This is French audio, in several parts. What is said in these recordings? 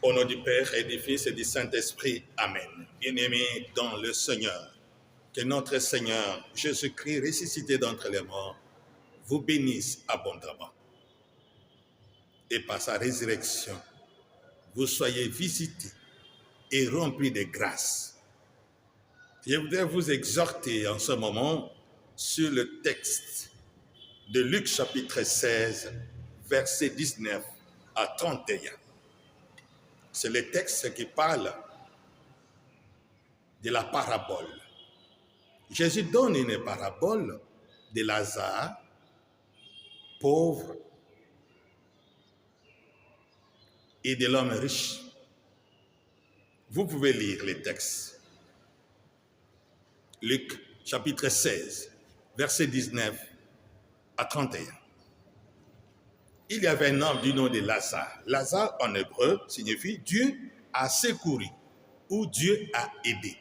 Au nom du Père et du Fils et du Saint-Esprit. Amen. Bien-aimés dans le Seigneur, que notre Seigneur Jésus-Christ, ressuscité d'entre les morts, vous bénisse abondamment. Et par sa résurrection, vous soyez visités et remplis de grâce. Je voudrais vous exhorter en ce moment sur le texte de Luc chapitre 16, versets 19 à 31. C'est le texte qui parle de la parabole. Jésus donne une parabole de Lazare, pauvre, et de l'homme riche. Vous pouvez lire les textes. Luc chapitre 16, versets 19 à 31. Il y avait un homme du nom de Lazare. Lazare en hébreu signifie Dieu a secouru ou Dieu a aidé.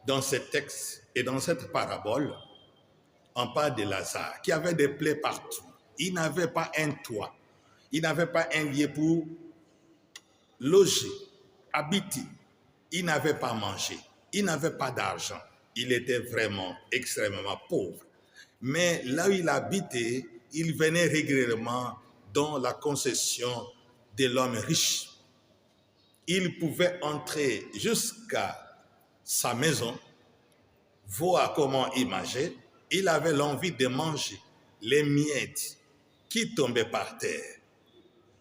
Dans ce texte et dans cette parabole, on parle de Lazare qui avait des plaies partout. Il n'avait pas un toit. Il n'avait pas un lieu pour loger, habiter. Il n'avait pas mangé. Il n'avait pas d'argent. Il était vraiment extrêmement pauvre. Mais là où il habitait, il venait régulièrement dans la concession de l'homme riche. Il pouvait entrer jusqu'à sa maison, voir comment il mangeait. Il avait l'envie de manger les miettes qui tombaient par terre.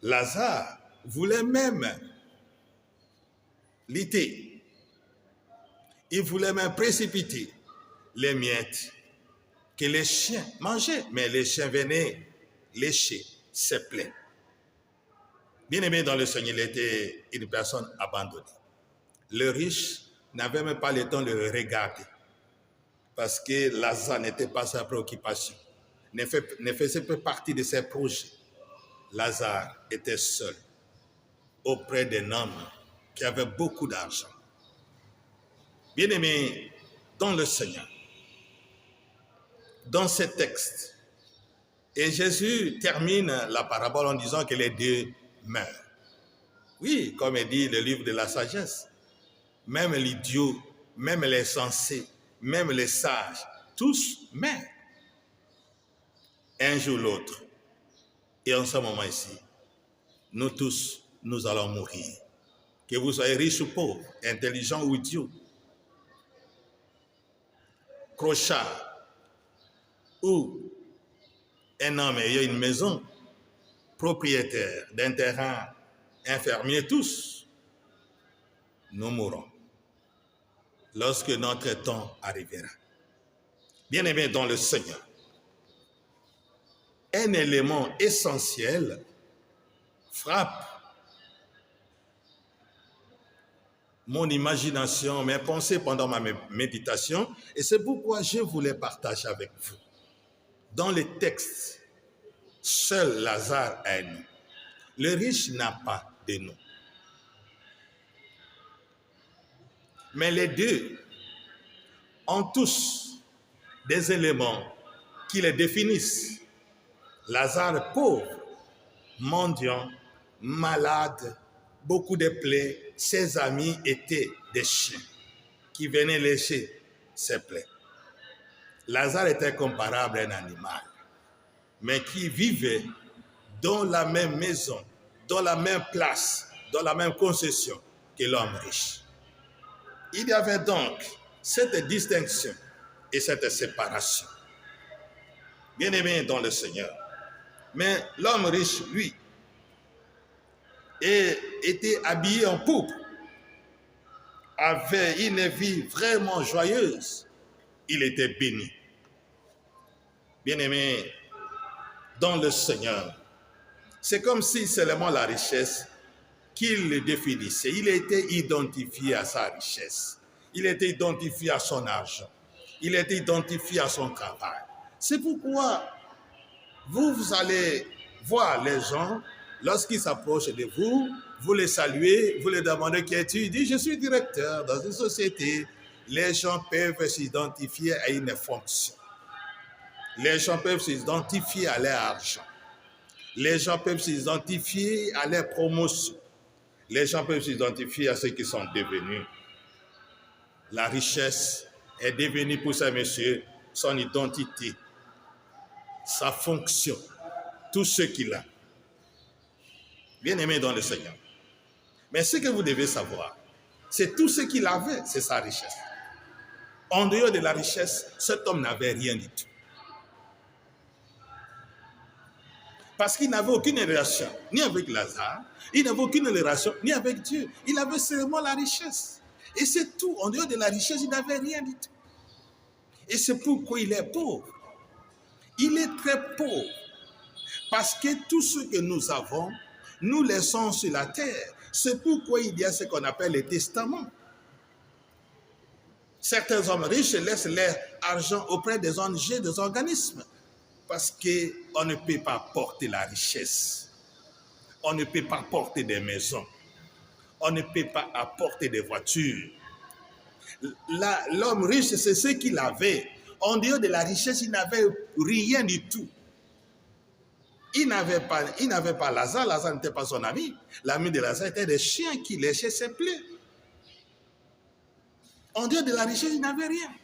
Lazare voulait même lutter. Il voulait même précipiter les miettes que les chiens mangeaient, mais les chiens venaient lécher ses plaies. Bien-aimé dans le Seigneur, il était une personne abandonnée. Le riche n'avait même pas le temps de le regarder parce que Lazare n'était pas sa préoccupation, ne faisait pas partie de ses projets. Lazare était seul auprès d'un homme qui avait beaucoup d'argent. Bien-aimé dans le Seigneur, dans ce texte, et Jésus termine la parabole en disant que les deux meurent. Oui, comme dit le livre de la sagesse, même l'idiot, même les sensés, même les sages, tous meurent. Un jour ou l'autre. Et en ce moment ici, nous tous, nous allons mourir. Que vous soyez riche ou pauvre, intelligent ou idiot, crochard ou un homme ayant une maison, propriétaire d'un terrain, infirmier, tous, nous mourrons lorsque notre temps arrivera. Bien-aimés dans le Seigneur, un élément essentiel frappe mon imagination, mes pensées pendant ma méditation, et c'est pourquoi je voulais partager avec vous. Dans les textes, seul Lazare a un nom. Le riche n'a pas de nom. Mais les deux ont tous des éléments qui les définissent. Lazare pauvre, mendiant, malade, beaucoup de plaies, ses amis étaient des chiens qui venaient lécher ses plaies. Lazare était comparable à un animal, mais qui vivait dans la même maison, dans la même place, dans la même concession que l'homme riche. Il y avait donc cette distinction et cette séparation. Bien-aimé dans le Seigneur. Mais l'homme riche, lui, était habillé en pourpre, avait une vie vraiment joyeuse. Il était béni. Bien-aimé dans le Seigneur, c'est comme si seulement la richesse qu'il le définissait. Il était identifié à sa richesse. Il était identifié à son argent. Il était identifié à son travail. C'est pourquoi vous allez voir les gens, lorsqu'ils s'approchent de vous, vous les saluez, vous les demandez qui es-tu. Il dit, je suis directeur dans une société. Les gens peuvent s'identifier à une fonction. Les gens peuvent s'identifier à leur argent. Les gens peuvent s'identifier à leur promotion. Les gens peuvent s'identifier à ce qu'ils sont devenus. La richesse est devenue pour ce monsieur son identité, sa fonction, tout ce qu'il a. Bien-aimé dans le Seigneur. Mais ce que vous devez savoir, c'est tout ce qu'il avait, c'est sa richesse. En dehors de la richesse, cet homme n'avait rien du tout. Parce qu'il n'avait aucune relation, ni avec Lazare, il n'avait aucune relation, ni avec Dieu. Il avait seulement la richesse. Et c'est tout. En dehors de la richesse, il n'avait rien du tout. Et c'est pourquoi il est pauvre. Il est très pauvre. Parce que tout ce que nous avons, nous laissons sur la terre. C'est pourquoi il y a ce qu'on appelle les testaments. Certains hommes riches laissent leur argent auprès des ONG, des organismes. Parce qu'on ne peut pas porter la richesse. On ne peut pas porter des maisons. On ne peut pas apporter des voitures. L'homme riche, c'est ce qu'il avait. En dehors de la richesse, il n'avait rien du tout. Il n'avait pas Lazare. Lazare n'était pas son ami. L'ami de Lazare était des chiens qui léchaient ses plaies. En dehors de la richesse, il n'avait rien.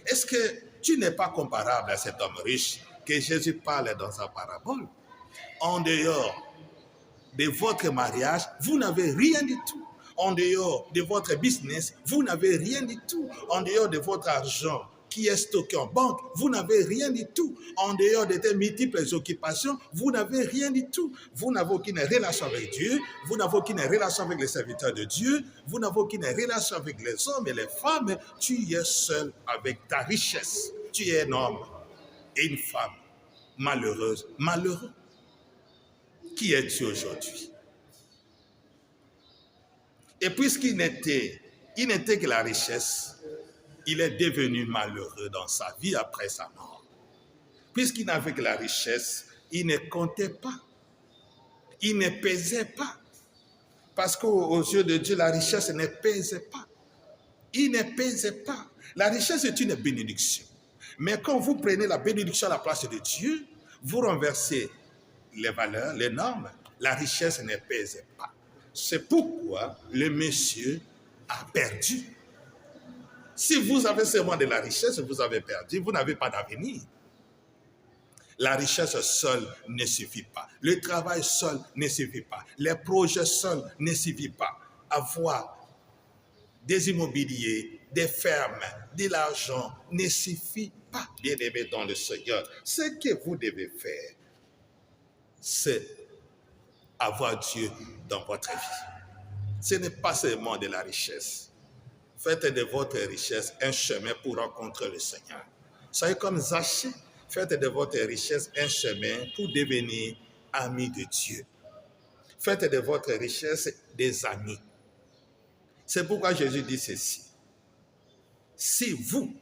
Est-ce que tu n'es pas comparable à cet homme riche que Jésus parle dans sa parabole? En dehors de votre mariage, vous n'avez rien du tout. En dehors de votre business, vous n'avez rien du tout. En dehors de votre argent qui est stocké en banque, vous n'avez rien du tout. En dehors de tes multiples occupations, vous n'avez rien du tout. Vous n'avez aucune relation avec Dieu, vous n'avez aucune relation avec les serviteurs de Dieu, vous n'avez aucune relation avec les hommes et les femmes. Tu es seul avec ta richesse. Tu es un homme et une femme malheureuse, malheureux. Qui es-tu aujourd'hui? Et puisqu'il n'était que la richesse, il est devenu malheureux dans sa vie après sa mort. Puisqu'il n'avait que la richesse, il ne comptait pas. Il ne pesait pas. Parce qu'aux yeux de Dieu, la richesse ne pesait pas. Il ne pesait pas. La richesse est une bénédiction. Mais quand vous prenez la bénédiction à la place de Dieu, vous renversez les valeurs, les normes, la richesse ne pèse pas. C'est pourquoi le monsieur a perdu. Si vous avez seulement de la richesse, vous avez perdu, vous n'avez pas d'avenir. La richesse seule ne suffit pas. Le travail seul ne suffit pas. Les projets seuls ne suffisent pas. Avoir des immobiliers, des fermes, de l'argent ne suffit pas, bien-aimés dans le Seigneur. Ce que vous devez faire, c'est avoir Dieu dans votre vie. Ce n'est pas seulement de la richesse. Faites de votre richesse un chemin pour rencontrer le Seigneur. Soyez comme Zachée. Faites de votre richesse un chemin pour devenir ami de Dieu. Faites de votre richesse des amis. C'est pourquoi Jésus dit ceci. Si vous,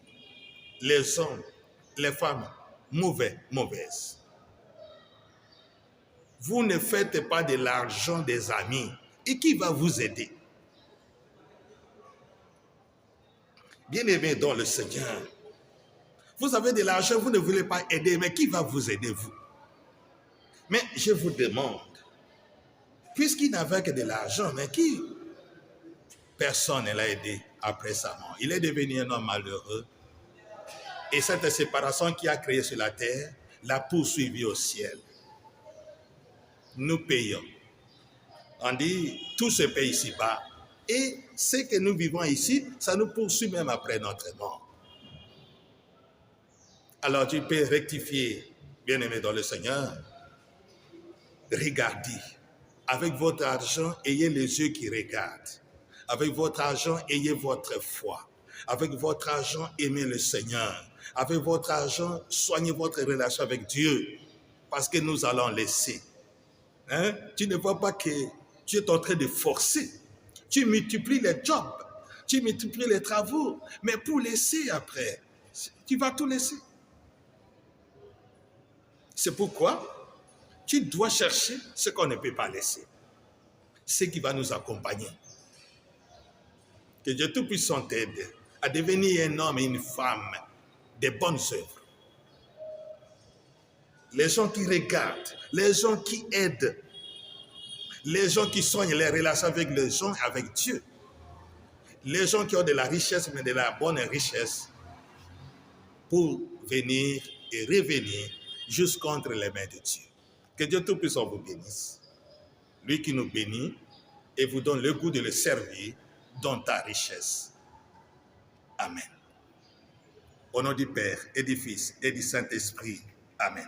les hommes, les femmes, mauvaises, vous ne faites pas de l'argent des amis, et qui va vous aider? Bien-aimés dans le Seigneur, vous avez de l'argent, vous ne voulez pas aider, mais qui va vous aider, vous? Mais je vous demande, puisqu'il n'avait que de l'argent, mais qui? Personne ne l'a aidé après sa mort. Il est devenu un homme malheureux. Et cette séparation qu'il a créée sur la terre l'a poursuivi au ciel. Nous payons. On dit, tout se paye ici-bas. Et ce que nous vivons ici, ça nous poursuit même après notre mort. Alors tu peux rectifier, bien-aimé dans le Seigneur. Regardez. Avec votre argent, ayez les yeux qui regardent. Avec votre argent, ayez votre foi. Avec votre argent, aimez le Seigneur. Avec votre argent, soignez votre relation avec Dieu. Parce que nous allons laisser. Hein? Tu ne vois pas que tu es en train de forcer. Tu multiplies les jobs. Tu multiplies les travaux. Mais pour laisser après, tu vas tout laisser. C'est pourquoi tu dois chercher ce qu'on ne peut pas laisser. Ce qui va nous accompagner. Que Dieu Tout-Puissant t'aide à devenir un homme et une femme de bonnes œuvres. les gens qui regardent, les gens qui aident, les gens qui soignent les relations avec les gens, avec Dieu, les gens qui ont de la richesse, mais de la bonne richesse, pour venir et revenir jusqu'entre les mains de Dieu. Que Dieu Tout-Puissant vous bénisse. Lui qui nous bénit et vous donne le goût de le servir dans ta richesse. Amen. Au nom du Père et du Fils et du Saint-Esprit. Amen.